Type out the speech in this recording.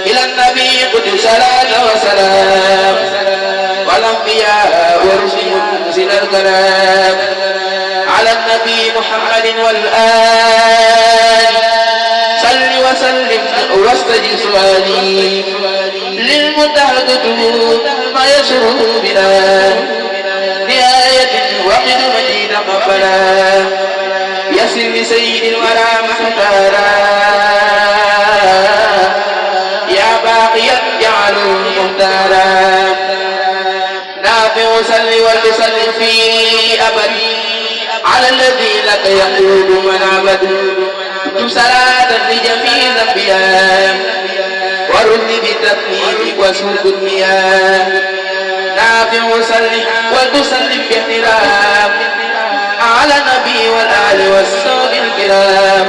إلى النبي قد صلاة وسلام والأنبياء ورسل منزل الكلام على النبي محمد والآل صل وسلم واستجب سؤالي للمتحدث ما يسره بنا نهاية وقد مجيد قبلا يسر لسيد الورى محتارا يا باقيا جعل المختارا نافع صل وسلم في أبد على الذي لك يقول من عبد صلاة لجميع الأنبياء ورد بالتثنيد وسوق المياه نافع صل وتسلم باحترام على النبي والآل والصحب الكرام